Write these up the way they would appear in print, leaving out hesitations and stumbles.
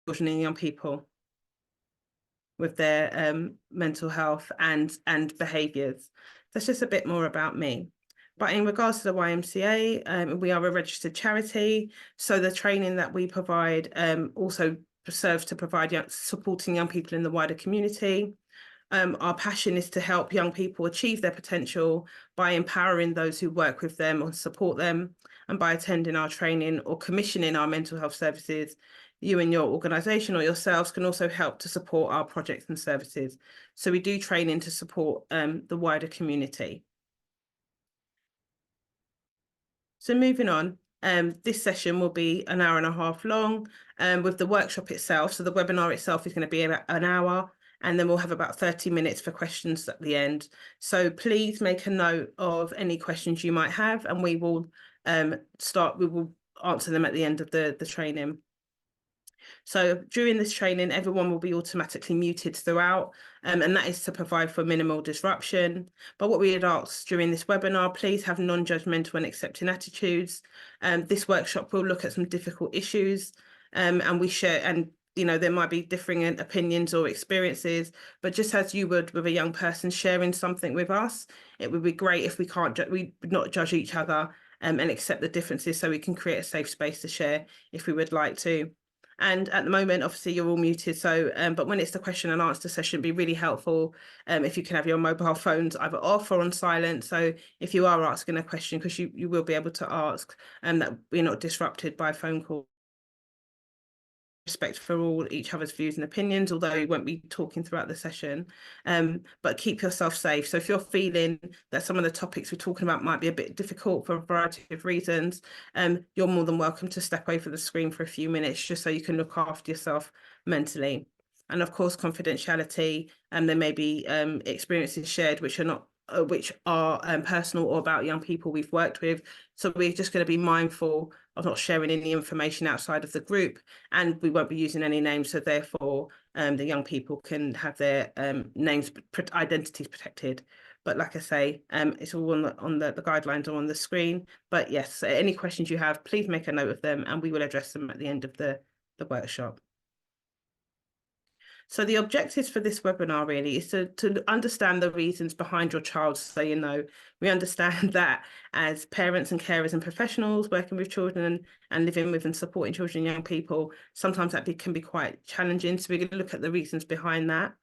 children and young people with their mental health and behaviours. That's just a bit more about me. But in regards to the YMCA, we are a registered charity, so the training that we provide also serves to provide supporting young people in the wider community. Our passion is to help young people achieve their potential by empowering those who work with them or support them, and by attending our training or commissioning our mental health services. You and your organisation or yourselves can also help to support our projects and services. So we do training to support the wider community. So moving on, this session will be an hour and a half long with the workshop itself. So the webinar itself is going to be about an hour, and then we'll have about 30 minutes for questions at the end. So please make a note of any questions you might have, and we will answer them at the end of the training. So during this training, everyone will be automatically muted throughout, and that is to provide for minimal disruption. But what we had asked during this webinar, please have non-judgmental and accepting attitudes. This workshop will look at some difficult issues, and we share, and there might be differing opinions or experiences, but just as you would with a young person sharing something with us, it would be great if we not judge each other and accept the differences, so we can create a safe space to share if we would like to. And at the moment, obviously, you're all muted. So, but when it's the question and answer session, it'd be really helpful if you can have your mobile phones either off or on silent. So if you are asking a question, because you will be able to ask, that we're not disrupted by a phone call. Respect for all each other's views and opinions, although we won't be talking throughout the session, but keep yourself safe. So if you're feeling that some of the topics we're talking about might be a bit difficult for a variety of reasons, you're more than welcome to step away from the screen for a few minutes just so you can look after yourself mentally. And of course, confidentiality, and there may be experiences shared which are personal or about young people we've worked with. So we're just going to be mindful of not sharing any information outside of the group, and we won't be using any names. So therefore, the young people can have their identities protected. But like I say, it's all on the guidelines are on the screen. But yes, any questions you have, please make a note of them, and we will address them at the end of the workshop. So the objectives for this webinar really is to understand the reasons behind your child. So, we understand that as parents and carers and professionals working with children and living with and supporting children and young people, sometimes that can be quite challenging. So we're going to look at the reasons behind that.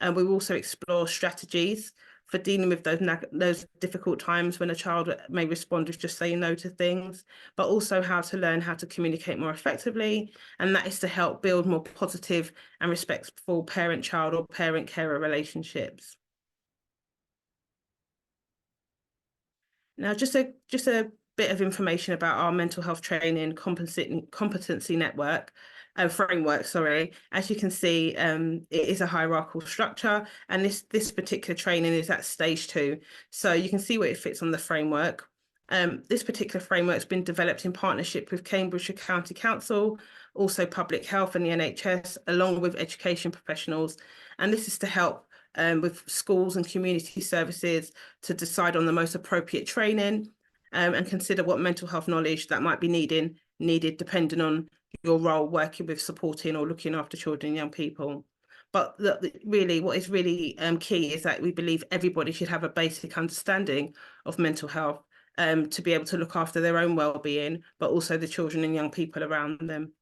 And we will also explore strategies for dealing with those difficult times when a child may respond with just saying no to things, but also how to learn how to communicate more effectively. And that is to help build more positive and respectful parent-child or parent-carer relationships. Now, just a bit of information about our mental health training competency network. Framework, sorry. As you can see, it is a hierarchical structure, and this particular training is at stage 2. So you can see where it fits on the framework. This particular framework has been developed in partnership with Cambridgeshire County Council, also Public Health and the NHS, along with education professionals. And this is to help with schools and community services to decide on the most appropriate training and consider what mental health knowledge that might be needed depending on your role working with supporting or looking after children and young people. But really, what is really key is that we believe everybody should have a basic understanding of mental health to be able to look after their own well-being, but also the children and young people around them.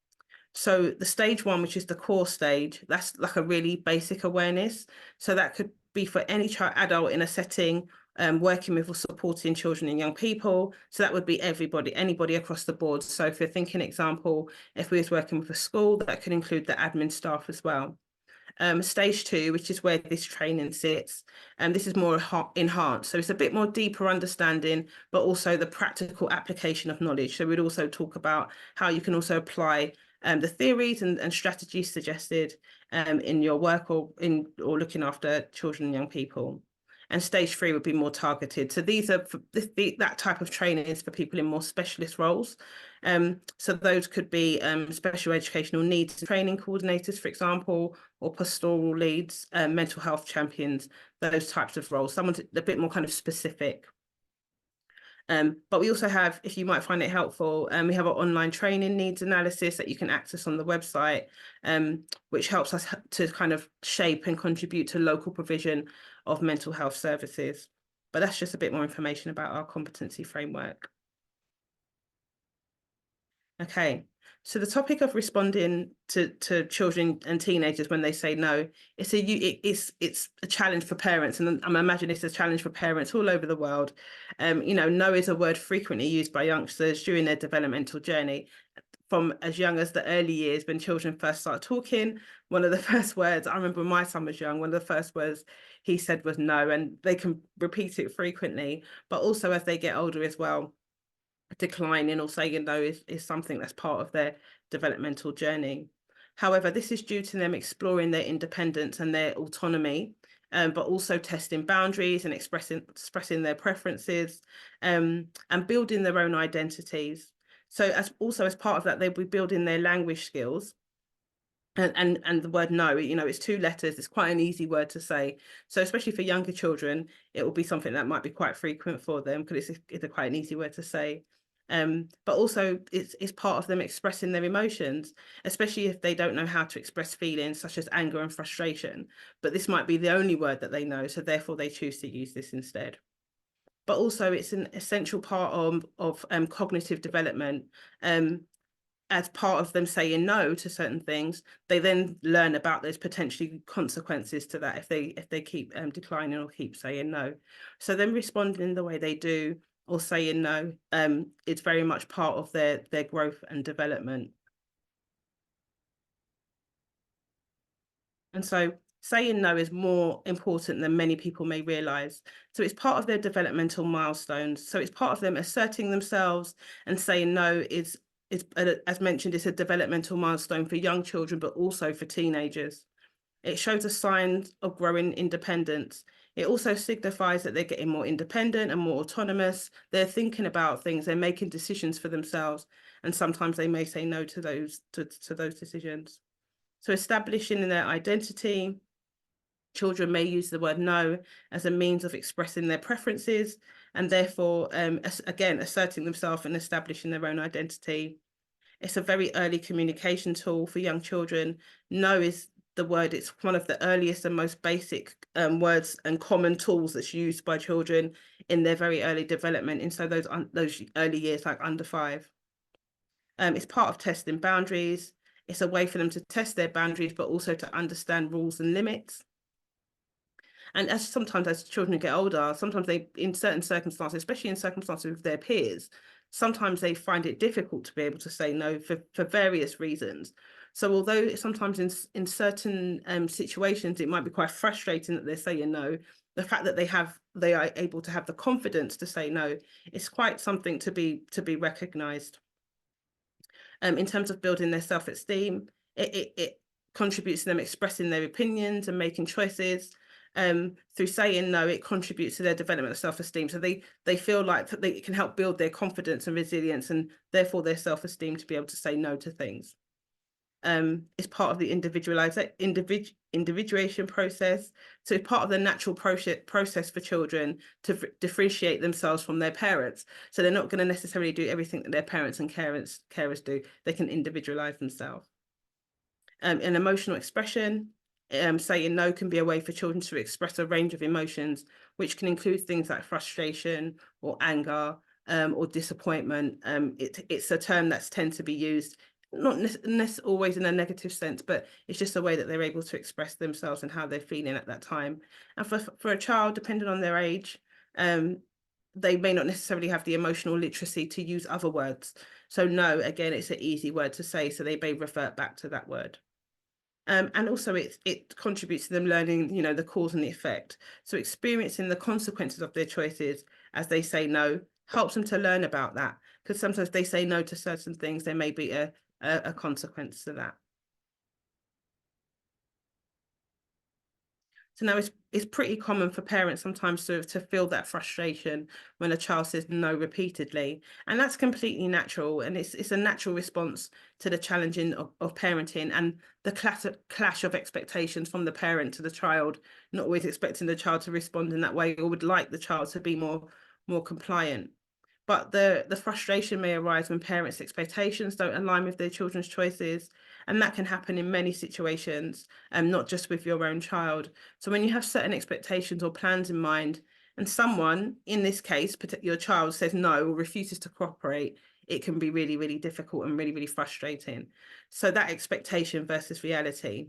So the stage 1, which is the core stage, that's like a really basic awareness. So that could be for any adult in a setting working with or supporting children and young people. So that would be anybody across the board. So if you're thinking example, if we was working with a school, that could include the admin staff as well. Stage 2, which is where this training sits, and this is more enhanced. So it's a bit more deeper understanding, but also the practical application of knowledge. So we'd also talk about how you can also apply the theories and strategies suggested in your work or looking after children and young people. And stage 3 would be more targeted. So these are that type of training is for people in more specialist roles. So those could be special educational needs training coordinators, for example, or pastoral leads, mental health champions, those types of roles. Someone's a bit more kind of specific. But we also have, if you might find it helpful, we have our online training needs analysis that you can access on the website, which helps us to kind of shape and contribute to local provision of mental health services. But that's just a bit more information about our competency framework. Okay, so the topic of responding to children and teenagers when they say no, it's a challenge for parents, and I imagine it's a challenge for parents all over the world. No is a word frequently used by youngsters during their developmental journey, from as young as the early years when children first start talking. One of the first words, I remember when my son was young, one of the first words he said was no, and they can repeat it frequently, but also as they get older as well, declining or saying no is something that's part of their developmental journey. However, this is due to them exploring their independence and their autonomy, but also testing boundaries and expressing their preferences, and building their own identities. So as part of that, they'll be building their language skills. And the word no, it's 2 letters. It's quite an easy word to say. So especially for younger children, it will be something that might be quite frequent for them because it's quite an easy word to say. But also it's part of them expressing their emotions, especially if they don't know how to express feelings such as anger and frustration. But this might be the only word that they know, so therefore they choose to use this instead. But also it's an essential part of cognitive development. As part of them saying no to certain things, they then learn about those potentially consequences to that if they keep declining or keep saying no. So them responding the way they do or saying no, it's very much part of their growth and development. And so saying no is more important than many people may realize. So it's part of their developmental milestones. So it's part of them asserting themselves, and saying no is as mentioned, it's a developmental milestone for young children, but also for teenagers. It shows a sign of growing independence. It also signifies that they're getting more independent and more autonomous. They're thinking about things, they're making decisions for themselves, and sometimes they may say no to those decisions. So establishing their identity, children may use the word no as a means of expressing their preferences, and therefore, again, asserting themselves and establishing their own identity. It's a very early communication tool for young children. No is the word, it's one of the earliest and most basic words and common tools that's used by children in their very early development, and so those early years, like under 5. It's part of testing boundaries. It's a way for them to test their boundaries, but also to understand rules and limits. And sometimes as children get older, sometimes they, in certain circumstances, especially in circumstances with their peers, sometimes they find it difficult to be able to say no for various reasons. So although sometimes in certain situations, it might be quite frustrating that they're saying no, the fact that they are able to have the confidence to say no, it's quite something to be recognized. In terms of building their self-esteem, it contributes to them expressing their opinions and making choices. Through saying no, it contributes to their development of self-esteem. So they feel like that they can help build their confidence and resilience, and therefore their self-esteem to be able to say no to things. It's part of the individuation process. So it's part of the natural process for children to differentiate themselves from their parents. So they're not going to necessarily do everything that their parents and carers do. They can individualize themselves. An emotional expression, saying no can be a way for children to express a range of emotions, which can include things like frustration or anger, or disappointment. It's a term that's tends to be used not always in a negative sense, but it's just a way that they're able to express themselves and how they're feeling at that time. And for a child, depending on their age, they may not necessarily have the emotional literacy to use other words. So no, again, it's an easy word to say, so they may revert back to that word. And also it contributes to them learning, the cause and the effect. So experiencing the consequences of their choices as they say no helps them to learn about that, because sometimes they say no to certain things, there may be a consequence to that. So now it's pretty common for parents sometimes to feel that frustration when a child says no repeatedly. And that's completely natural. And it's a natural response to the challenging of parenting and the clash of expectations from the parent to the child, not always expecting the child to respond in that way, or would like the child to be more compliant. but the frustration may arise when parents' expectations don't align with their children's choices. And that can happen in many situations, not just with your own child. So when you have certain expectations or plans in mind, and someone, in this case, your child, says no or refuses to cooperate, it can be really, really difficult and really, really frustrating. So that expectation versus reality.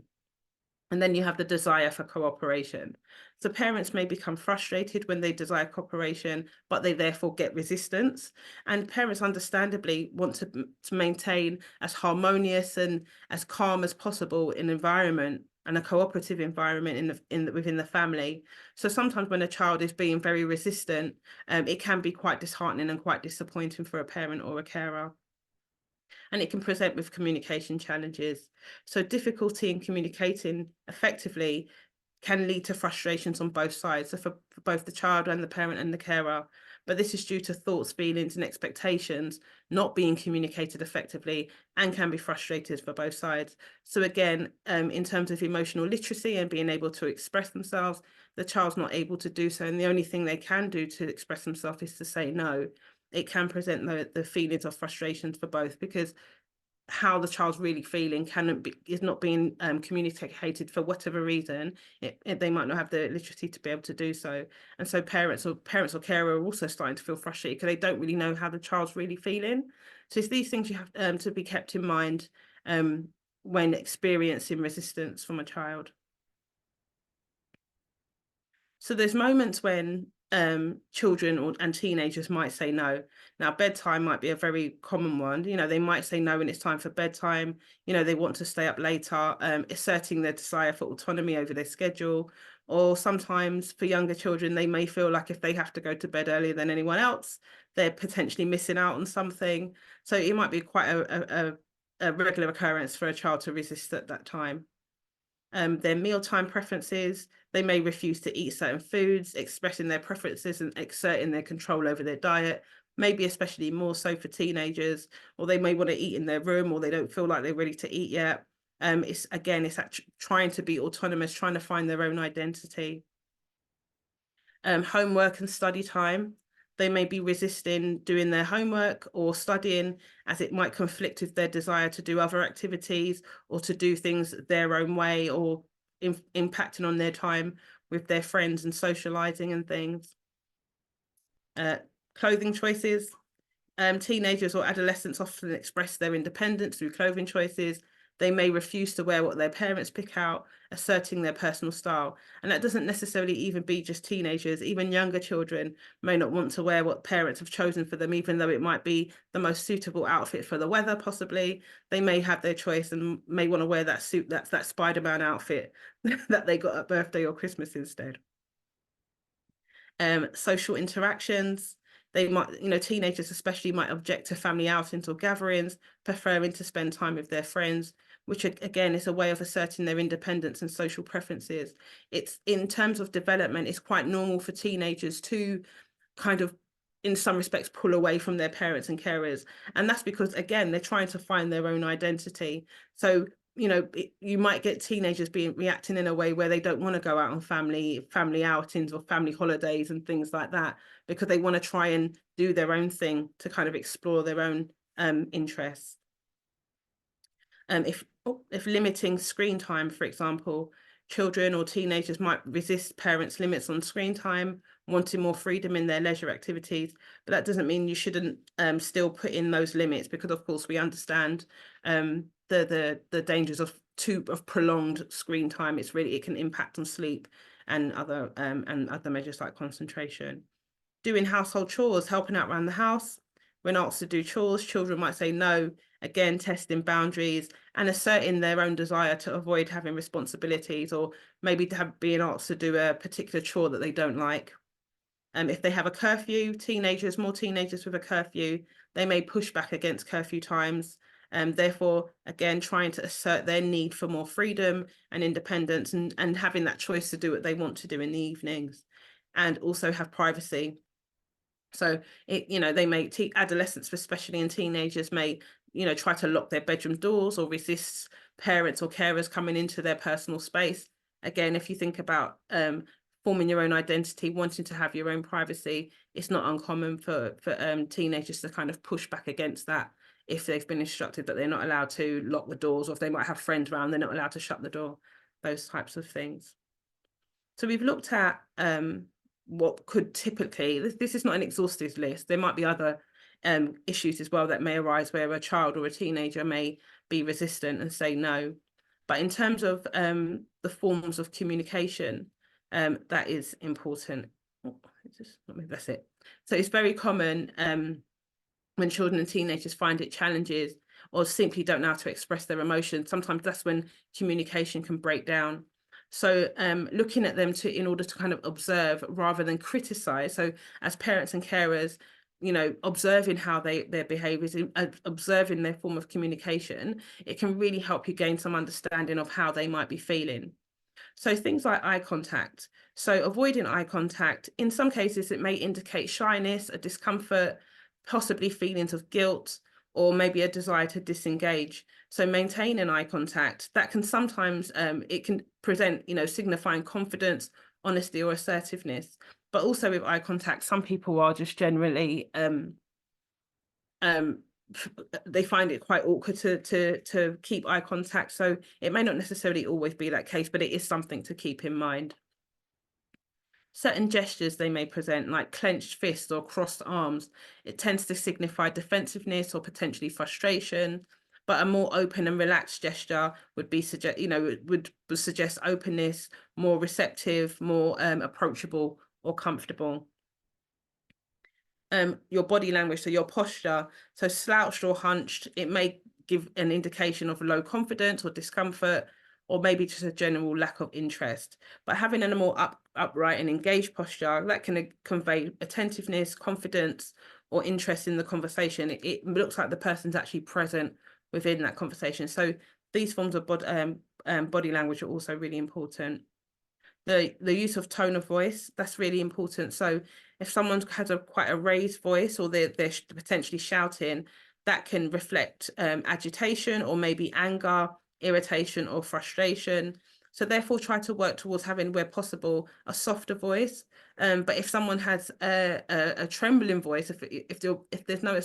And then you have the desire for cooperation. So parents may become frustrated when they desire cooperation, but they therefore get resistance. And parents understandably want to maintain as harmonious and as calm as possible an environment and a cooperative environment within the family. So sometimes when a child is being very resistant, it can be quite disheartening and quite disappointing for a parent or a carer. And it can present with communication challenges. So difficulty in communicating effectively can lead to frustrations on both sides, so for both the child and the parent and the carer. But this is due to thoughts, feelings, and expectations not being communicated effectively and can be frustrated for both sides. So again, in terms of emotional literacy and being able to express themselves, the child's not able to do so. And the only thing they can do to express themselves is to say no. It can present the feelings of frustrations for both, because how the child's really feeling is not being communicated for whatever reason. They might not have the literacy to be able to do so, and so parents or carer are also starting to feel frustrated because they don't really know how the child's really feeling. So it's these things you have to be kept in mind when experiencing resistance from a child. So there's moments when children and teenagers might say no. Now, bedtime might be a very common one. They might say no when it's time for bedtime. They want to stay up later, asserting their desire for autonomy over their schedule. Or sometimes for younger children, they may feel like if they have to go to bed earlier than anyone else, they're potentially missing out on something. So it might be quite a regular occurrence for a child to resist at that time. Their mealtime preferences. They may refuse to eat certain foods, expressing their preferences and exerting their control over their diet, maybe especially more so for teenagers, or they may want to eat in their room, or they don't feel like they're ready to eat yet. It's trying to be autonomous, trying to find their own identity. Homework and study time. They may be resisting doing their homework or studying, as it might conflict with their desire to do other activities or to do things their own way, or impacting on their time with their friends and socializing and things. Clothing choices. Teenagers or adolescents often express their independence through clothing choices. They may refuse to wear what their parents pick out, asserting their personal style. And that doesn't necessarily even be just teenagers. Even younger children may not want to wear what parents have chosen for them, even though it might be the most suitable outfit for the weather, possibly. They may have their choice and may want to wear that suit, that Spider-Man outfit that they got at birthday or Christmas instead. Social interactions. They might, teenagers especially might object to family outings or gatherings, preferring to spend time with their friends, which again is a way of asserting their independence and social preferences. It's, in terms of development, it's quite normal for teenagers to kind of, in some respects, pull away from their parents and carers. And that's because, again, they're trying to find their own identity. So you might get teenagers reacting in a way where they don't want to go out on family outings or family holidays and things like that, because they want to try and do their own thing to kind of explore their own interests. If limiting screen time, for example, children or teenagers might resist parents' limits on screen time, wanting more freedom in their leisure activities. But that doesn't mean you shouldn't still put in those limits, because of course we understand the dangers of prolonged screen time. It can impact on sleep and other measures like concentration. Doing household chores, helping out around the house. When asked to do chores, children might say no, again, testing boundaries and asserting their own desire to avoid having responsibilities, or maybe being asked to do a particular chore that they don't like. If they have a curfew, more teenagers with a curfew, they may push back against curfew times, therefore, again, trying to assert their need for more freedom and independence, and having that choice to do what they want to do in the evenings, and also have privacy. So they may, adolescents, especially, and teenagers may, try to lock their bedroom doors or resist parents or carers coming into their personal space. Again, if you think about forming your own identity, wanting to have your own privacy. It's not uncommon for teenagers to kind of push back against that if they've been instructed that they're not allowed to lock the doors, or if they might have friends around, they're not allowed to shut the door, those types of things. So we've looked at what could typically, this is not an exhaustive list, there might be other issues as well that may arise where a child or a teenager may be resistant and say no. But in terms of the forms of communication, that is important. That's it. So it's very common when children and teenagers find it challenges or simply don't know how to express their emotions. Sometimes that's when communication can break down. So looking at them in order to kind of observe rather than criticize. So as parents and carers, you know, observing how their behaviors, observing their form of communication, it can really help you gain some understanding of how they might be feeling. So things like eye contact. So avoiding eye contact, in some cases, it may indicate shyness, a discomfort, possibly feelings of guilt, or maybe a desire to disengage. So maintaining eye contact, that can sometimes, it can present, you know, signifying confidence, honesty, or assertiveness. But also with eye contact, some people are just generally, they find it quite awkward to keep eye contact. So it may not necessarily always be that case, but it is something to keep in mind. Certain gestures they may present, like clenched fists or crossed arms, it tends to signify defensiveness or potentially frustration. But a more open and relaxed gesture would be would suggest openness, more receptive, more approachable or comfortable. Your body language, so your posture, so slouched or hunched, it may give an indication of low confidence or discomfort, or maybe just a general lack of interest. But having a more upright and engaged posture, that can convey attentiveness, confidence, or interest in the conversation. It looks like the person's actually present within that conversation. So these forms of body language are also really important. The use of tone of voice, that's really important. So if someone has quite a raised voice, or they're potentially shouting, that can reflect agitation or maybe anger, irritation, or frustration. So therefore try to work towards having, where possible, a softer voice. But if someone has a trembling voice, if there's no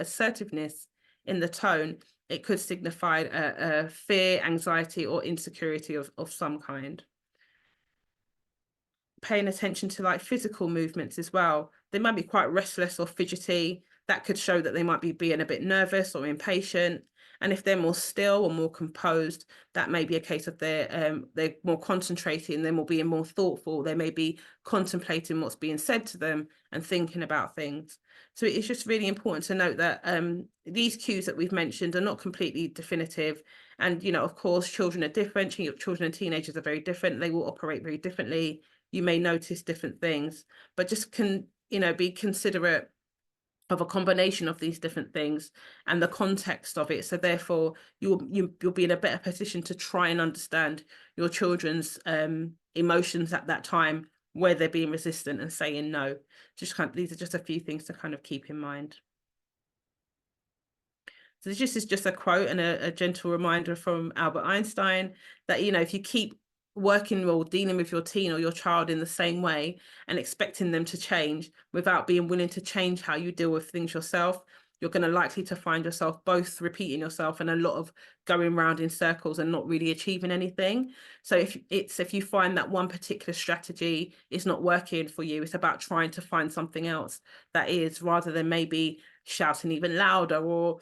assertiveness in the tone, it could signify a fear, anxiety, or insecurity of some kind. Paying attention to like physical movements as well. They might be quite restless or fidgety. That could show that they might be being a bit nervous or impatient. And if they're more still or more composed, that may be a case of they're more concentrating, they're more being more thoughtful. They may be contemplating what's being said to them and thinking about things. So it's just really important to note that these cues that we've mentioned are not completely definitive. And, you know, of course, children are different. Children and teenagers are very different. They will operate very differently. You may notice different things, but just be considerate of a combination of these different things and the context of it. So therefore you'll be in a better position to try and understand your children's emotions at that time, where they're being resistant and saying no. These are just a few things to kind of keep in mind. So this is just a quote and a gentle reminder from Albert Einstein that, you know, if you keep working or dealing with your teen or your child in the same way and expecting them to change without being willing to change how you deal with things yourself, you're going to likely to find yourself both repeating yourself and a lot of going round in circles and not really achieving anything. So if you find that one particular strategy is not working for you, it's about trying to find something else that is, rather than maybe shouting even louder or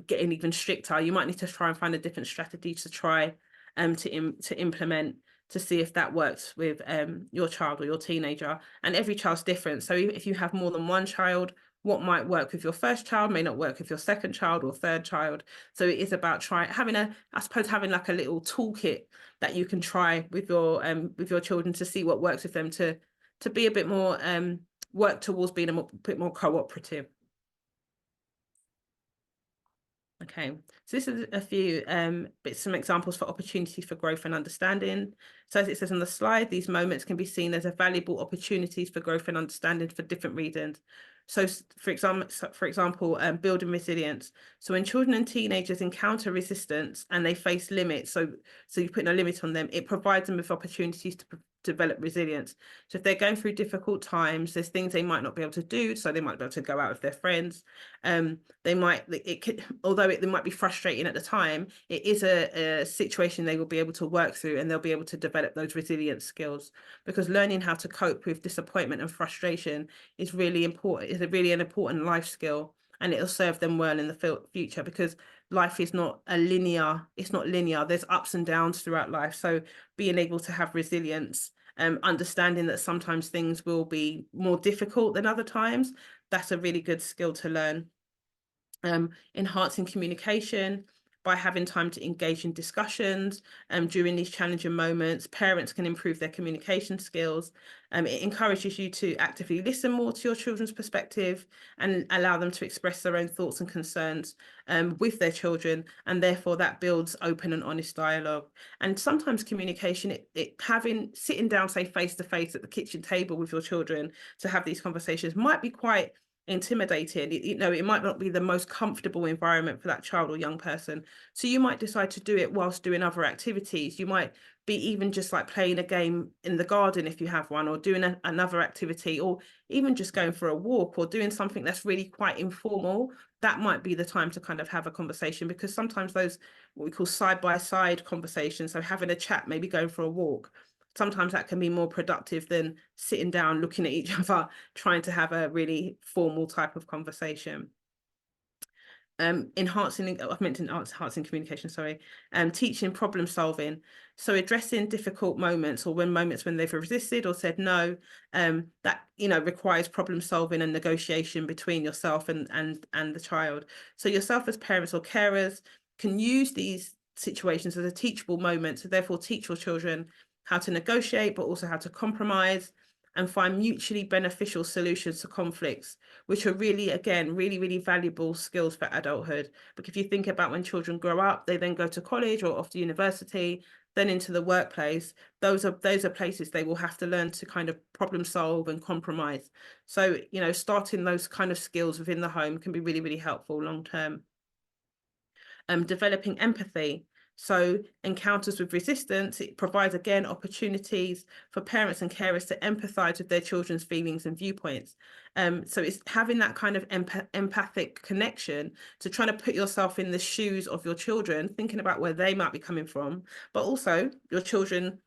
getting even stricter. You might need to try and find a different strategy to try to implement, to see if that works with your child or your teenager. And every child's different. So if you have more than one child, what might work with your first child may not work with your second child or third child. So it is about having like a little toolkit that you can try with your children to see what works with them, to be a bit more work towards being a bit more cooperative. Okay, so this is a few some examples for opportunities for growth and understanding. So as it says on the slide, these moments can be seen as a valuable opportunities for growth and understanding for different reasons. So for example, building resilience. So when children and teenagers encounter resistance and they face limits, so you're putting a limit on them, it provides them with opportunities develop resilience. So if they're going through difficult times, there's things they might not be able to do. So they might be able to go out with their friends. Although it might be frustrating at the time, it is a situation they will be able to work through, and they'll be able to develop those resilience skills, because learning how to cope with disappointment and frustration is really important. It's an important life skill, and it'll serve them well in the future, because life is not linear. It's not linear. There's ups and downs throughout life. So being able to have resilience, understanding that sometimes things will be more difficult than other times, that's a really good skill to learn. Enhancing communication by having time to engage in discussions during these challenging moments. Parents can improve their communication skills. It encourages you to actively listen more to your children's perspective and allow them to express their own thoughts and concerns with their children, and therefore that builds open and honest dialogue. And sometimes communication, sitting down, say face to face at the kitchen table with your children to have these conversations, might be quite intimidating. It might not be the most comfortable environment for that child or young person. So you might decide to do it whilst doing other activities. You might be even just like playing a game in the garden if you have one, or doing another activity, or even just going for a walk, or doing something that's really quite informal. That might be the time to kind of have a conversation, because sometimes those, what we call side-by-side conversations, so having a chat, maybe going for a walk, sometimes that can be more productive than sitting down, looking at each other, trying to have a really formal type of conversation. I've mentioned enhancing communication, sorry. Teaching problem solving. So addressing difficult moments, or moments when they've resisted or said no, that, requires problem solving and negotiation between yourself and the child. So yourself as parents or carers can use these situations as a teachable moment, so therefore teach your children how to negotiate, but also how to compromise and find mutually beneficial solutions to conflicts, which are really, again, really, really valuable skills for adulthood. Because if you think about when children grow up, they then go to college or off to university, then into the workplace. Those are places they will have to learn to kind of problem solve and compromise. So, starting those kind of skills within the home can be really, really helpful long term. Developing empathy. So encounters with resistance, it provides, again, opportunities for parents and carers to empathise with their children's feelings and viewpoints. So it's having that kind of empathic connection, to trying to put yourself in the shoes of your children, thinking about where they might be coming from, but also your children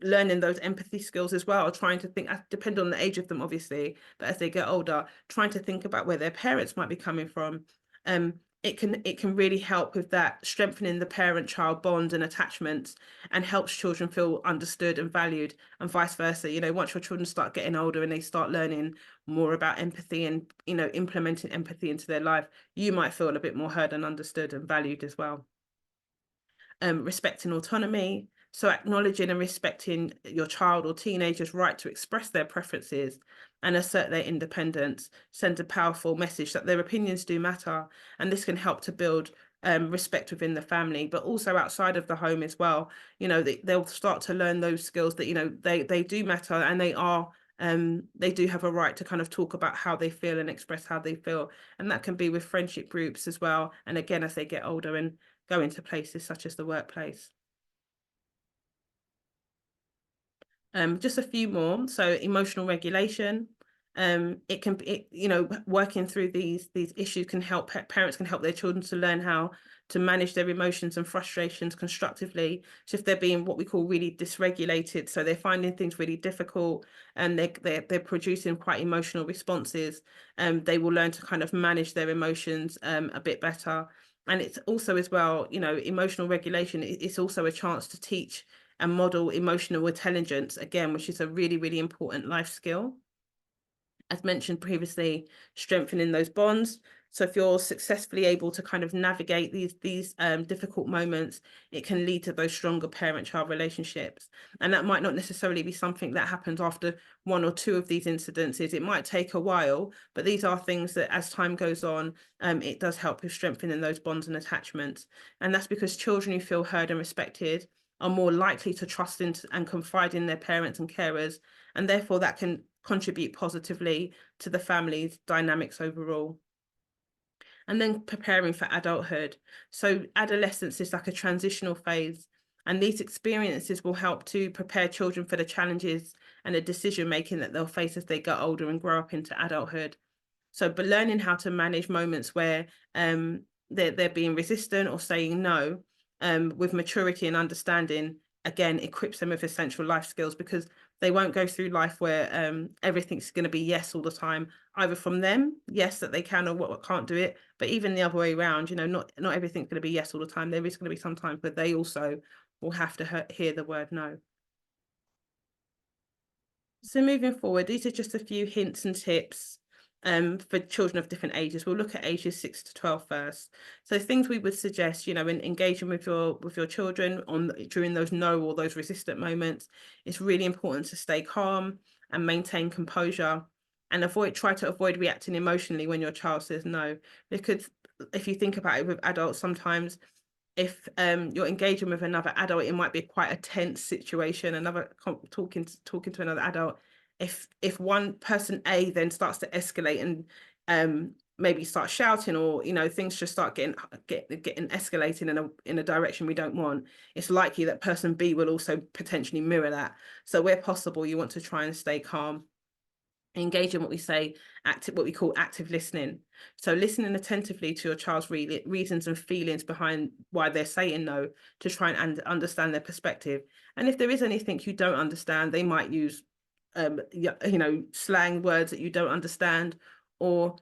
learning those empathy skills as well, trying to think, depending on the age of them, obviously, but as they get older, trying to think about where their parents might be coming from. It can really help with that, strengthening the parent-child bond and attachments, and helps children feel understood and valued, and vice versa. Once your children start getting older and they start learning more about empathy and, implementing empathy into their life, you might feel a bit more heard and understood and valued as well. Respecting autonomy. So acknowledging and respecting your child or teenager's right to express their preferences and assert their independence sends a powerful message that their opinions do matter. And this can help to build respect within the family, but also outside of the home as well. They'll start to learn those skills that, they do matter, and they do have a right to kind of talk about how they feel and express how they feel. And that can be with friendship groups as well. And again, as they get older and go into places such as the workplace. Just a few more. So emotional regulation. Working through these issues can help parents can help their children to learn how to manage their emotions and frustrations constructively. So if they're being what we call really dysregulated, so they're finding things really difficult and they're producing quite emotional responses, they will learn to kind of manage their emotions a bit better. And it's also as well, emotional regulation, it's also a chance to teach and model emotional intelligence, again, which is a really, really important life skill. As mentioned previously, strengthening those bonds. So if you're successfully able to kind of navigate these difficult moments, it can lead to those stronger parent-child relationships. And that might not necessarily be something that happens after one or two of these incidences. It might take a while, but these are things that as time goes on, it does help with strengthening those bonds and attachments. And that's because children who feel heard and respected are more likely to trust in and confide in their parents and carers, and therefore that can contribute positively to the family's dynamics overall. And then preparing for adulthood. So adolescence is like a transitional phase, And these experiences will help to prepare children for the challenges and the decision making that they'll face as they get older and grow up into adulthood. So, but learning how to manage moments where they're being resistant or saying no with maturity and understanding, again, equips them with essential life skills, because they won't go through life where everything's going to be yes all the time, either from them, yes, that they can or what can't do it, but even the other way around, not everything's going to be yes all the time. There is going to be some times where they also will have to hear the word no. So moving forward, these are just a few hints and tips for children of different ages. We'll look at ages 6 to 12 first. So things we would suggest, in engaging with your children during those no or those resistant moments, it's really important to stay calm and maintain composure, and try to avoid reacting emotionally when your child says no. Because if you think about it with adults, sometimes if you're engaging with another adult, it might be quite a tense situation. Talking to another adult. If one person A then starts to escalate and maybe start shouting, or things just start getting escalating in a direction we don't want, it's likely that person B will also potentially mirror that. So where possible, you want to try and stay calm. Engage in what we call active listening. So listening attentively to your child's reasons and feelings behind why they're saying no, to try and understand their perspective. And if there is anything you don't understand, they might use slang words that you don't understand, or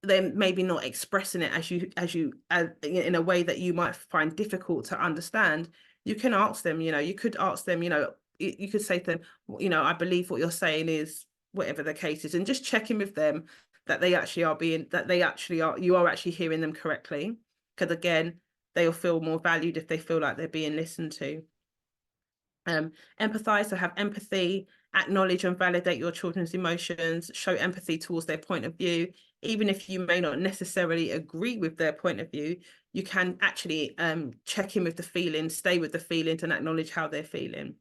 they're maybe not expressing it as in a way that you might find difficult to understand. You can ask them, you could ask them, you could say to them, I believe what you're saying is whatever the case is, and just checking with them that you are actually hearing them correctly, because again, they'll feel more valued if they feel like they're being listened to. Empathize, so have empathy, acknowledge and validate your children's emotions, show empathy towards their point of view. Even if you may not necessarily agree with their point of view, you can actually check in with the feelings, stay with the feelings, and acknowledge how they're feeling.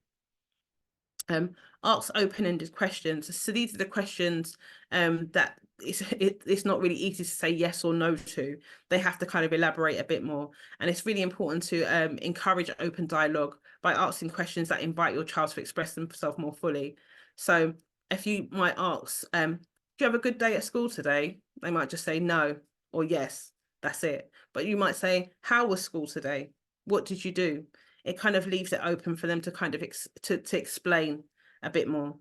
Ask open-ended questions. So these are the questions that it's not really easy to say yes or no to. They have to kind of elaborate a bit more. And it's really important to encourage open dialogue by asking questions that invite your child to express themselves more fully. So if you might ask, do you have a good day at school today? They might just say no or yes, that's it. But you might say, how was school today? What did you do? It kind of leaves it open for them to kind of to explain a bit more.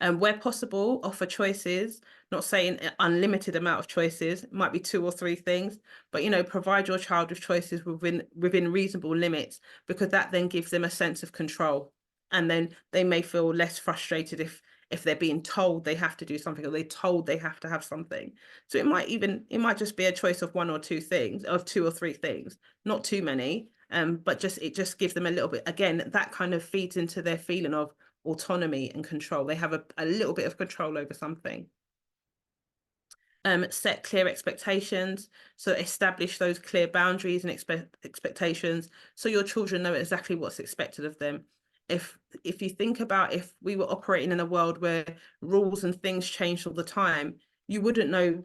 And where possible, offer choices, not saying an unlimited amount of choices, it might be 2 or 3 things, but provide your child with choices within reasonable limits, because that then gives them a sense of control. And then they may feel less frustrated if they're being told they have to do something, or they're told they have to have something. So it might just be a choice of 1 or 2 things, of 2 or 3 things, not too many. But it just gives them a little bit, again, that kind of feeds into their feeling of autonomy and control. They have a little bit of control over something. Set clear expectations. So establish those clear boundaries and expectations, so your children know exactly what's expected of them. If you think about, if we were operating in a world where rules and things changed all the time, you wouldn't know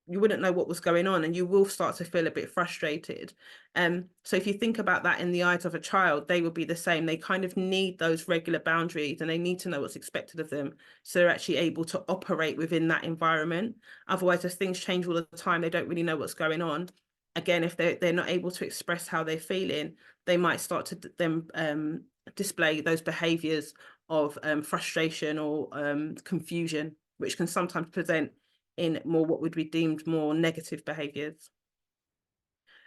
what was going on, and you will start to feel a bit frustrated. So if you think about that in the eyes of a child, they will be the same. They kind of need those regular boundaries, and they need to know what's expected of them, so they're actually able to operate within that environment. Otherwise, as things change all the time, they don't really know what's going on. Again, if they're not able to express how they're feeling, they might start to then display those behaviors of frustration or confusion, which can sometimes present in more what would be deemed more negative behaviours.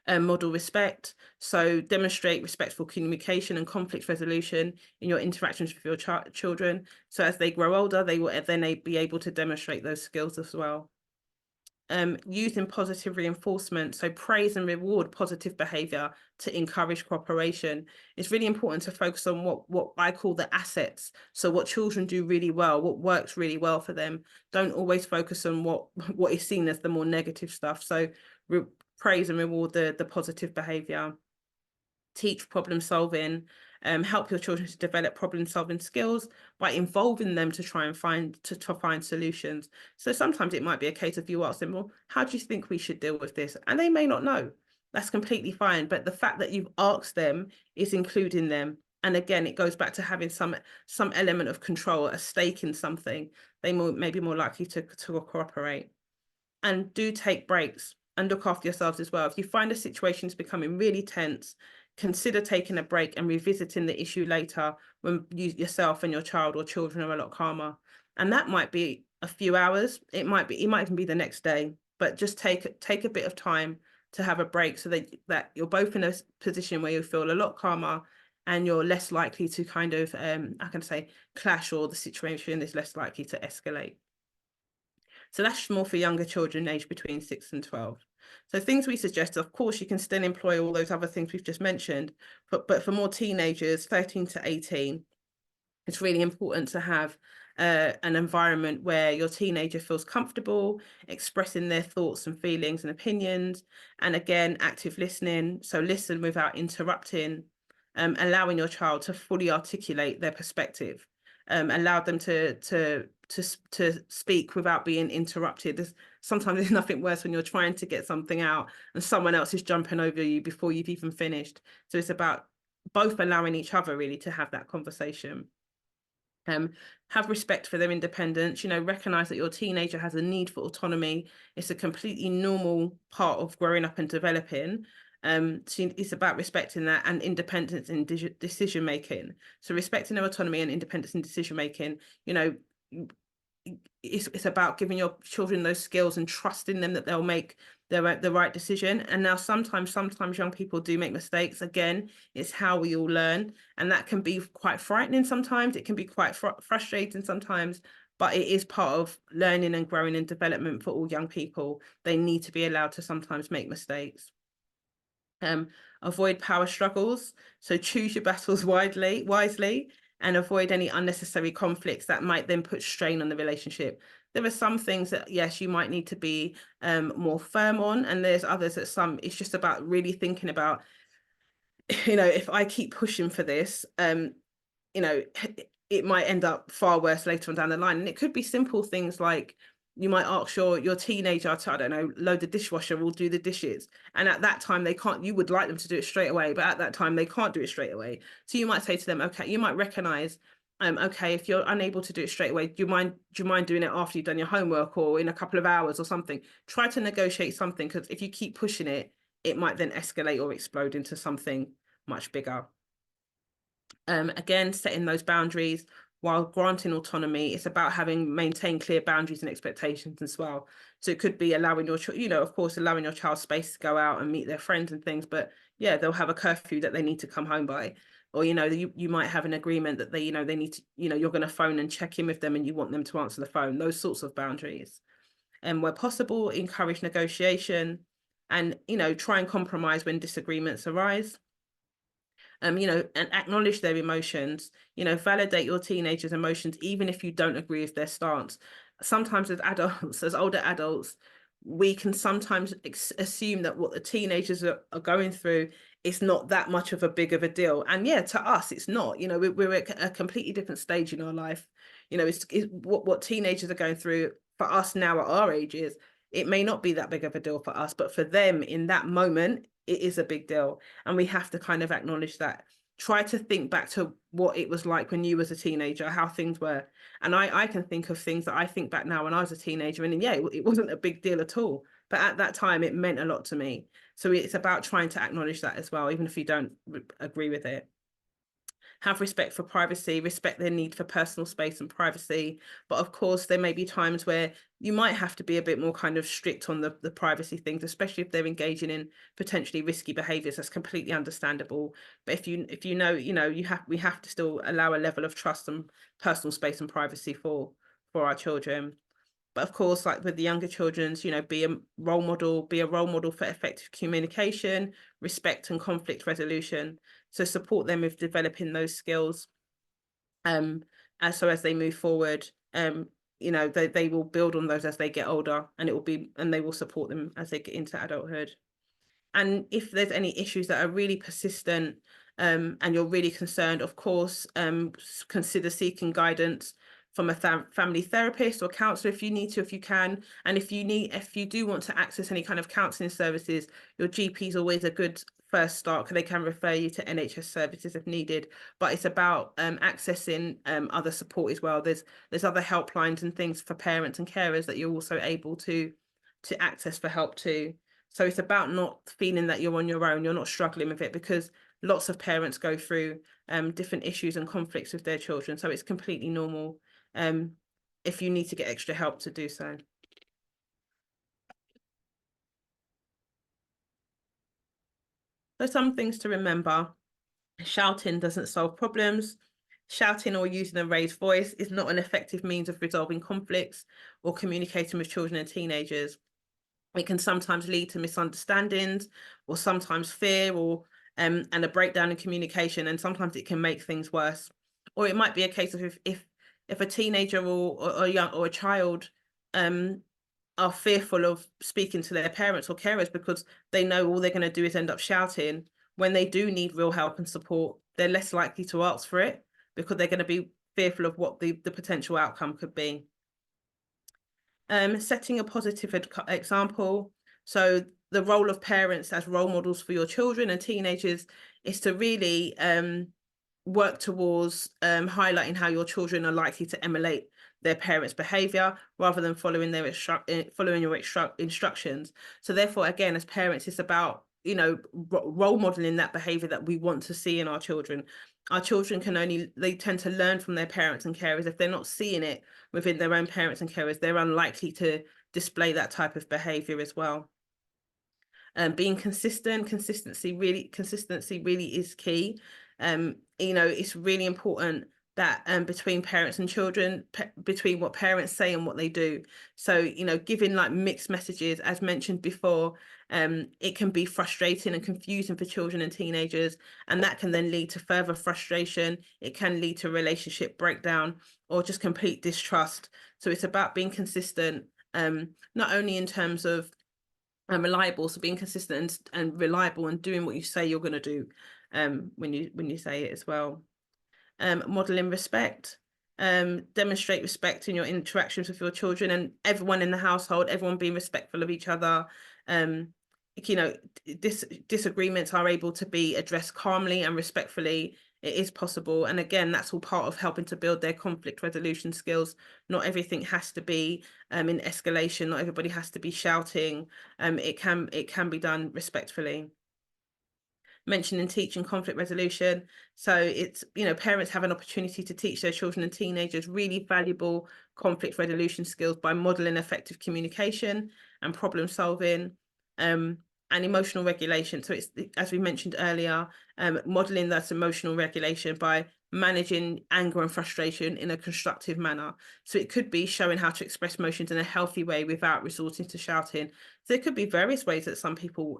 Model respect, so demonstrate respectful communication and conflict resolution in your interactions with your children. So as they grow older, they will then be able to demonstrate those skills as well. Using positive reinforcement, so praise and reward positive behavior to encourage cooperation. It's really important to focus on what I call the assets. So what children do really well, what works really well for them. Don't always focus on what is seen as the more negative stuff. So praise and reward the positive behavior. Teach problem solving. Help your children to develop problem-solving skills by involving them to try and find solutions. So sometimes it might be a case of you ask them, well, how do you think we should deal with this? And they may not know. that's completely fine. But the fact that you've asked them is including them. And again, it goes back to having some element of control, a stake in something. They may be more likely to cooperate. And do take breaks and look after yourselves as well. If you find a situation is becoming really tense, consider taking a break and revisiting the issue later when you yourself and your child or children are a lot calmer. And that might be a few hours. It might even be the next day. But just take a bit of time to have a break so that you're both in a position where you feel a lot calmer and you're less likely to kind of I can say clash, or the situation is less likely to escalate. So that's more for younger children aged between 6 and 12. So things we suggest, of course, you can still employ all those other things we've just mentioned, but for more teenagers, 13 to 18, it's really important to have an environment where your teenager feels comfortable expressing their thoughts and feelings and opinions. And again, active listening. So listen without interrupting, allowing your child to fully articulate their perspective, allow them to speak without being interrupted. Sometimes there's nothing worse when you're trying to get something out and someone else is jumping over you before you've even finished. So it's about both allowing each other really to have that conversation. Have respect for their independence, recognize that your teenager has a need for autonomy. It's a completely normal part of growing up and developing. So it's about respecting that and independence in decision making. So respecting their autonomy and independence in decision making, it's about giving your children those skills and trusting them that they'll make the right decision. And now sometimes young people do make mistakes. Again, it's how we all learn, and that can be quite frightening sometimes. It can be quite frustrating sometimes, but it is part of learning and growing and development for all young people. They need to be allowed to sometimes make mistakes. Avoid power struggles. So choose your battles wisely, and avoid any unnecessary conflicts that might then put strain on the relationship. There are some things that, yes, you might need to be more firm on, and there's others that it's just about really thinking about, if I keep pushing for this, it might end up far worse later on down the line. And it could be simple things like you might ask your teenager to, I don't know, load the dishwasher or do the dishes. And at that time, they can't, you would like them to do it straight away, but at that time, they can't do it straight away. So you might say to them, okay, you might recognize, okay, if you're unable to do it straight away, do you mind doing it after you've done your homework or in a couple of hours or something? Try to negotiate something, because if you keep pushing it, it might then escalate or explode into something much bigger. Again, setting those boundaries while granting autonomy. It's about having maintained clear boundaries and expectations as well. So it could be allowing of course, allowing your child space to go out and meet their friends and things, but yeah, they'll have a curfew that they need to come home by. Or, you might have an agreement that they need to, you're going to phone and check in with them and you want them to answer the phone, those sorts of boundaries. And where possible, encourage negotiation and, try and compromise when disagreements arise. And acknowledge their emotions, validate your teenager's emotions, even if you don't agree with their stance. Sometimes as older adults, we can sometimes assume that what the teenagers are going through is not that much of a big of a deal. And yeah, to us, it's not, we're at a completely different stage in our life. It's what teenagers are going through for us now at our ages. It may not be that big of a deal for us, but for them in that moment, it is a big deal. And we have to kind of acknowledge that. Try to think back to what it was like when you was a teenager, how things were. And I can think of things that I think back now when I was a teenager, and yeah, it wasn't a big deal at all. But at that time, it meant a lot to me. So it's about trying to acknowledge that as well, even if you don't agree with it. Have respect for privacy, respect their need for personal space and privacy. But of course, there may be times where you might have to be a bit more kind of strict on the privacy things, especially if they're engaging in potentially risky behaviors. That's completely understandable. But if you know, we have to still allow a level of trust and personal space and privacy for our children. But of course, like with the younger children's, be a role model for effective communication, respect and conflict resolution. So support them with developing those skills. As they move forward, they will build on those as they get older, and they will support them as they get into adulthood. And if there's any issues that are really persistent, and you're really concerned, of course, consider seeking guidance from a family therapist or counselor if you need to, if you can. And if you do want to access any kind of counselling services, your GP is always a good first start, because they can refer you to NHS services if needed. But it's about accessing other support as well. There's other helplines and things for parents and carers that you're also able to access for help too. So it's about not feeling that you're on your own, you're not struggling with it, because lots of parents go through different issues and conflicts with their children. So it's completely normal if you need to get extra help to do so. So some things to remember: shouting doesn't solve problems. Shouting or using a raised voice is not an effective means of resolving conflicts or communicating with children and teenagers. It can sometimes lead to misunderstandings, or sometimes fear, or and a breakdown in communication, and sometimes it can make things worse. Or it might be a case of if a teenager or a young or a child are fearful of speaking to their parents or carers because they know all they're going to do is end up shouting. When they do need real help and support, they're less likely to ask for it because they're going to be fearful of what the potential outcome could be. Setting a positive example. So the role of parents as role models for your children and teenagers is to really work towards highlighting how your children are likely to emulate their parents' behavior rather than following your instructions. So therefore, again, as parents, it's about role modeling that behavior that we want to see in our children. Our children they tend to learn from their parents and carers. If they're not seeing it within their own parents and carers, they're unlikely to display that type of behavior as well. Being consistency really is key. It's really important that between parents and children, between what parents say and what they do. So, giving like mixed messages, as mentioned before, it can be frustrating and confusing for children and teenagers, and that can then lead to further frustration. It can lead to relationship breakdown or just complete distrust. So it's about being consistent, not only in terms of reliable, so being consistent and reliable and doing what you say you're going to do when you say it as well. Modeling respect, demonstrate respect in your interactions with your children and everyone in the household, everyone being respectful of each other. Disagreements are able to be addressed calmly and respectfully. It is possible, and again, that's all part of helping to build their conflict resolution skills. Not everything has to be in escalation. Not everybody has to be shouting. It can be done respectfully. Mentioning teaching conflict resolution. So it's, parents have an opportunity to teach their children and teenagers really valuable conflict resolution skills by modeling effective communication and problem solving, and emotional regulation. So it's, as we mentioned earlier, modeling that emotional regulation by managing anger and frustration in a constructive manner. So it could be showing how to express emotions in a healthy way without resorting to shouting. So there could be various ways that some people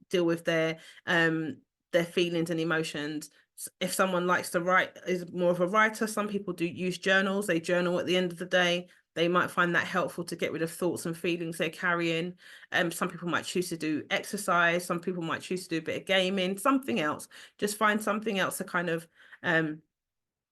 deal with their feelings and emotions. If someone likes to write, is more of a writer, some people do use journals. They journal at the end of the day. They might find that helpful to get rid of thoughts and feelings they're carrying. Some people might choose to do exercise. Some people might choose to do a bit of gaming, something else. Just find something else to kind of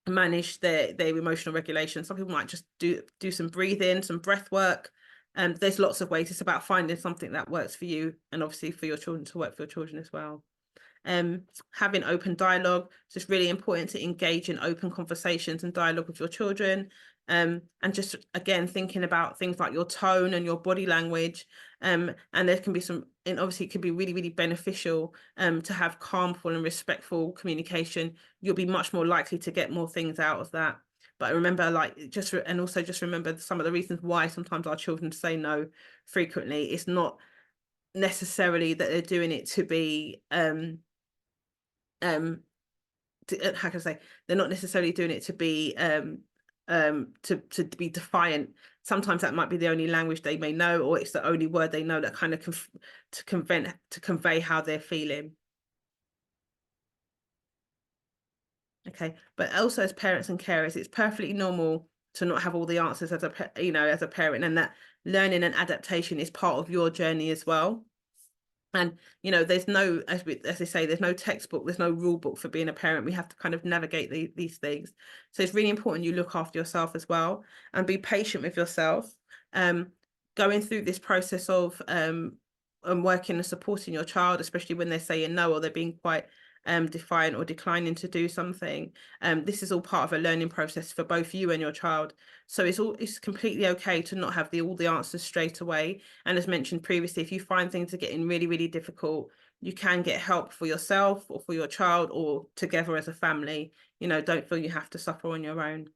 manage their emotional regulation. Some people might just do some breathing, some breath work. There's lots of ways. It's about finding something that works for you, and obviously for your children to work for your children as well. Having open dialogue. So it's really important to engage in open conversations and dialogue with your children. And just, again, thinking about things like your tone and your body language. And there can be and obviously it can be really, really beneficial to have calmful and respectful communication. You'll be much more likely to get more things out of that. But remember, just remember some of the reasons why sometimes our children say no frequently. It's not necessarily that they're doing it to be how can I say, they're not necessarily doing it to be to be defiant. Sometimes that might be the only language they may know, or it's the only word they know that kind of to convey how they're feeling. Okay, but also as parents and carers, it's perfectly normal to not have all the answers as a parent, and that learning and adaptation is part of your journey as well. And, there's no, as they say, there's no textbook, there's no rule book for being a parent. We have to kind of navigate these things. So it's really important you look after yourself as well and be patient with yourself. Going through this process of and working and supporting your child, especially when they're saying no or they're being quite defiant or declining to do something. This is all part of a learning process for both you and your child. So it's completely okay to not have all the answers straight away. And as mentioned previously, if you find things are getting really, really difficult, you can get help for yourself or for your child or together as a family. Don't feel you have to suffer on your own.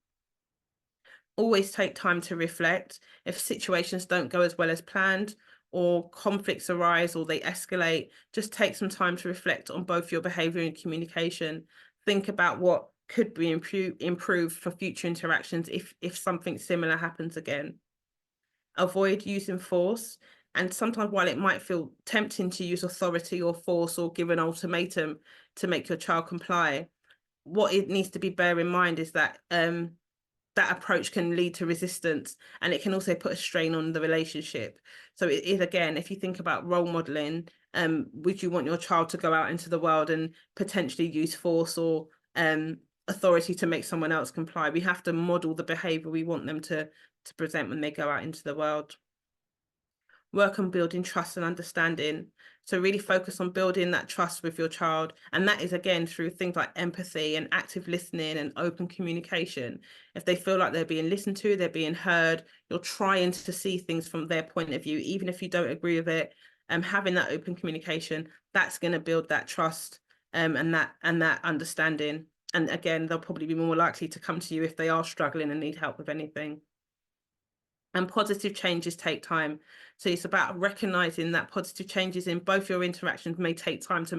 Always take time to reflect. If situations don't go as well as planned, or conflicts arise or they escalate, just take some time to reflect on both your behavior and communication. Think about what could be improved for future interactions if something similar happens again. Avoid using force. And sometimes while it might feel tempting to use authority or force or give an ultimatum to make your child comply, what it needs to be bear in mind is that that approach can lead to resistance, and it can also put a strain on the relationship. So it is, again, if you think about role modeling, would you want your child to go out into the world and potentially use force or authority to make someone else comply? We have to model the behavior we want them to present when they go out into the world. Work on building trust and understanding. So really focus on building that trust with your child. And that is, again, through things like empathy and active listening and open communication. If they feel like they're being listened to, they're being heard, you're trying to see things from their point of view, even if you don't agree with it, having that open communication, that's going to build that trust and that understanding. And again, they'll probably be more likely to come to you if they are struggling and need help with anything. And positive changes take time. So it's about recognizing that positive changes in both your interactions may take time to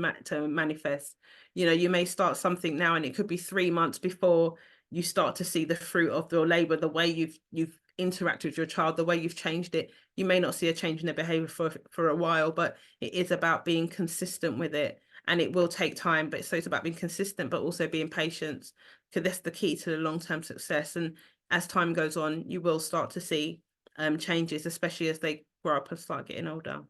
manifest. You may start something now and it could be 3 months before you start to see the fruit of your labor, the way you've interacted with your child, the way you've changed it. You may not see a change in their behavior for a while, but it is about being consistent with it. And it will take time, but so it's about being consistent, but also being patient, because that's the key to the long-term success. And as time goes on, you will start to see changes, especially as they grow up and start getting older.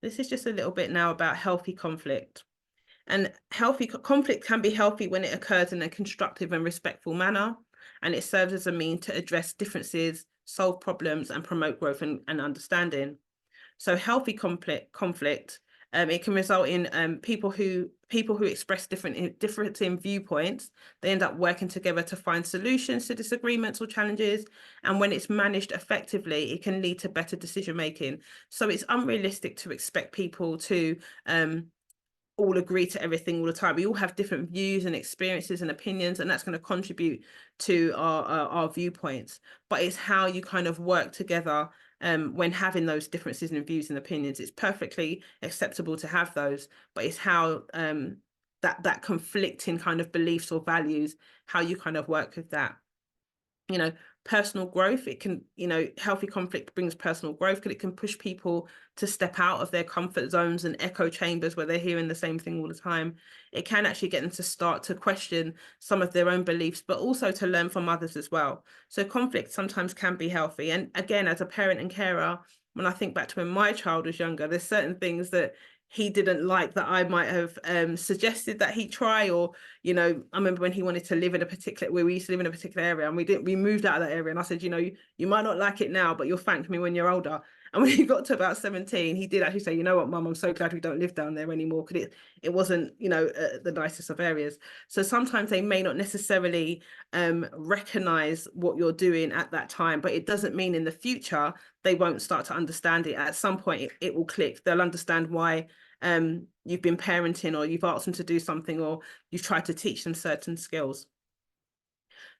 This is just a little bit now about healthy conflict. And healthy conflict can be healthy when it occurs in a constructive and respectful manner, and it serves as a means to address differences, solve problems, and promote growth and understanding. So healthy conflict, it can result in people who express different viewpoints. They end up working together to find solutions to disagreements or challenges. And when it's managed effectively, it can lead to better decision making. So it's unrealistic to expect people to all agree to everything all the time. We all have different views and experiences and opinions, and that's going to contribute to our viewpoints. But it's how you kind of work together when having those differences in views and opinions. It's perfectly acceptable to have those, but it's how that conflicting kind of beliefs or values, how you kind of work with that. Personal growth, it can, healthy conflict brings personal growth because it can push people to step out of their comfort zones and echo chambers where they're hearing the same thing all the time. It can actually get them to start to question some of their own beliefs, but also to learn from others as well. So conflict sometimes can be healthy. And again, as a parent and carer, when I think back to when my child was younger, there's certain things that he didn't like that I might have suggested that he try, or I remember when he wanted to live in a particular, where we used to live in a particular area, and we moved out of that area, and I said, you might not like it now, but you'll thank me when you're older. And when he got to about 17, he did actually say, you know what, Mum, I'm so glad we don't live down there anymore, because it wasn't the nicest of areas. So sometimes they may not necessarily recognize what you're doing at that time, but it doesn't mean in the future they won't start to understand it. At some point it will click. They'll understand why you've been parenting, or you've asked them to do something, or you've tried to teach them certain skills.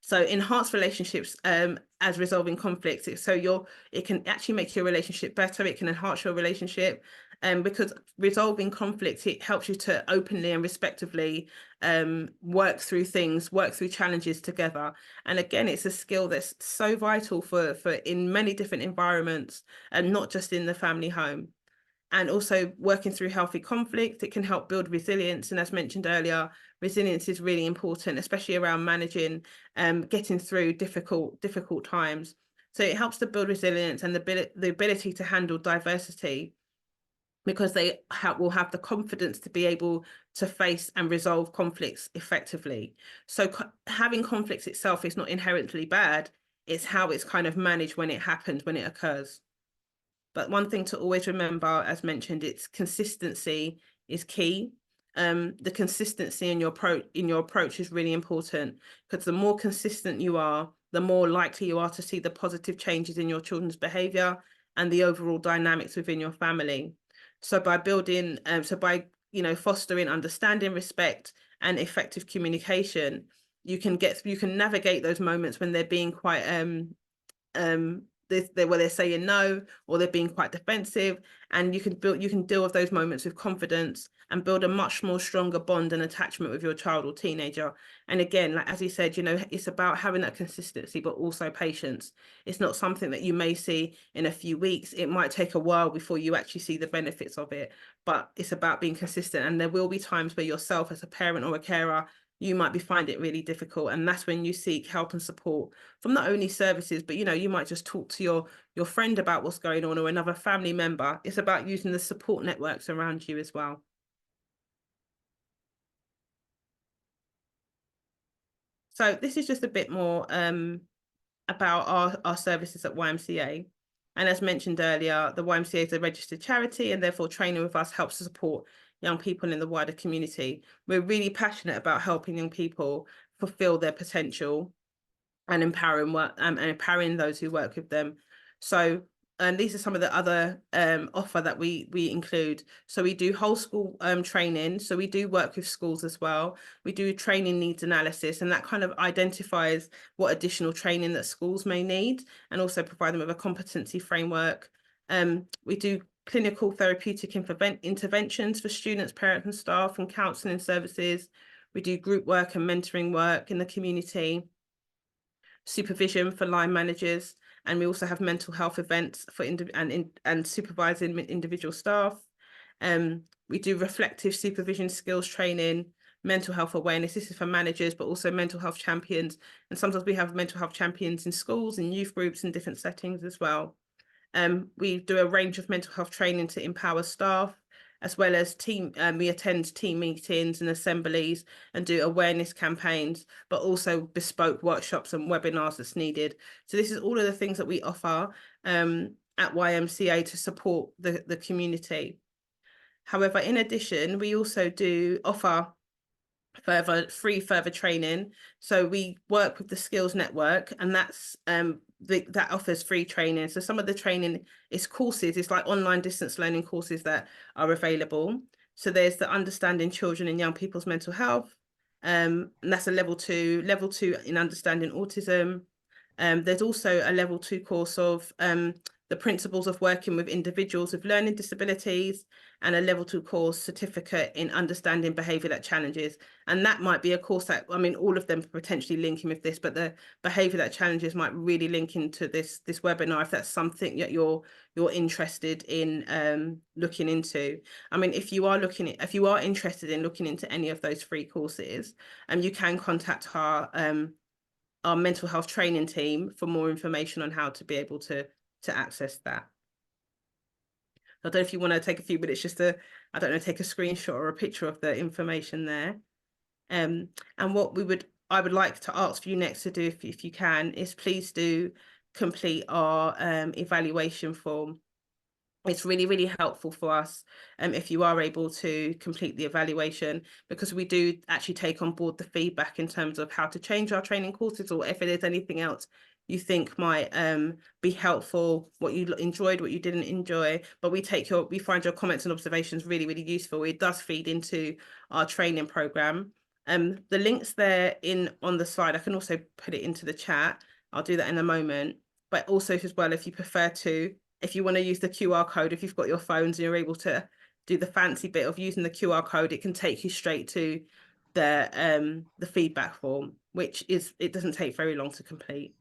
So enhance relationships as resolving conflicts. So it can actually make your relationship better. It can enhance your relationship, because resolving conflicts, it helps you to openly and respectively work through challenges together. And again, it's a skill that's so vital for in many different environments, and not just in the family home. And also working through healthy conflict, it can help build resilience. And as mentioned earlier, resilience is really important, especially around managing, getting through difficult times. So it helps to build resilience and the ability to handle diversity, because they will have the confidence to be able to face and resolve conflicts effectively. So having conflicts itself is not inherently bad. It's how it's kind of managed when it happens, when it occurs. But one thing to always remember, as mentioned, it's consistency is key. The consistency in your approach is really important, because the more consistent you are, the more likely you are to see the positive changes in your children's behavior and the overall dynamics within your family. So by building, fostering understanding, respect, and effective communication, you can navigate those moments when they're being quite they're saying no, or they're being quite defensive, and you can deal with those moments with confidence and build a much more stronger bond and attachment with your child or teenager. And again, like as you said, it's about having that consistency, but also patience. It's not something that you may see in a few weeks. It might take a while before you actually see the benefits of it, but it's about being consistent. And there will be times where yourself as a parent or a carer, you might be finding it really difficult, and that's when you seek help and support from not only services, but you might just talk to your friend about what's going on, or another family member. It's about using the support networks around you as well. So this is just a bit more about our services at YMCA. And as mentioned earlier, the YMCA is a registered charity, and therefore training with us helps to support young people in the wider community. We're really passionate about helping young people fulfill their potential and empowering those who work with them. So these are some of the other offer that we include. So we do whole school training. So we do work with schools as well. We do training needs analysis, and that kind of identifies what additional training that schools may need, and also provide them with a competency framework. We do clinical therapeutic interventions for students, parents and staff, and counselling services. We do group work and mentoring work in the community, supervision for line managers, and we also have mental health events for and supervising individual staff. We do reflective supervision skills training, mental health awareness. This is for managers, but also mental health champions. And sometimes we have mental health champions in schools and youth groups in different settings as well. We do a range of mental health training to empower staff, as well as we attend team meetings and assemblies and do awareness campaigns, but also bespoke workshops and webinars that's needed. So this is all of the things that we offer at YMCA to support the community. However, in addition, we also do offer further training. So we work with the Skills Network, and that's that offers free training. So some of the training is courses, it's like online distance learning courses that are available. So there's the Understanding Children and Young People's Mental Health, and that's a level 2 in understanding autism. There's also a level 2 course of the principles of working with individuals with learning disabilities, and a level 2 course certificate in understanding behaviour that challenges. And that might be a course that, I mean, all of them potentially linking with this, but the behaviour that challenges might really link into this webinar if that's something that you're interested in looking into. I mean, if you are interested in looking into any of those free courses, you can contact our mental health training team for more information on how to be able to access that. I don't know if you want to take a few minutes just to, I don't know, take a screenshot or a picture of the information there. And what I would like to ask you next to do, if you can, is please do complete our evaluation form. It's really, really helpful for us if you are able to complete the evaluation, because we do actually take on board the feedback in terms of how to change our training courses, or if there's anything else you think might be helpful, what you enjoyed, what you didn't enjoy. But we find your comments and observations really, really useful. It does feed into our training program. The links there on the slide, I can also put it into the chat. I'll do that in a moment. But also as well, if you prefer to, if you want to use the QR code, if you've got your phones and you're able to do the fancy bit of using the QR code, it can take you straight to the feedback form, which it doesn't take very long to complete.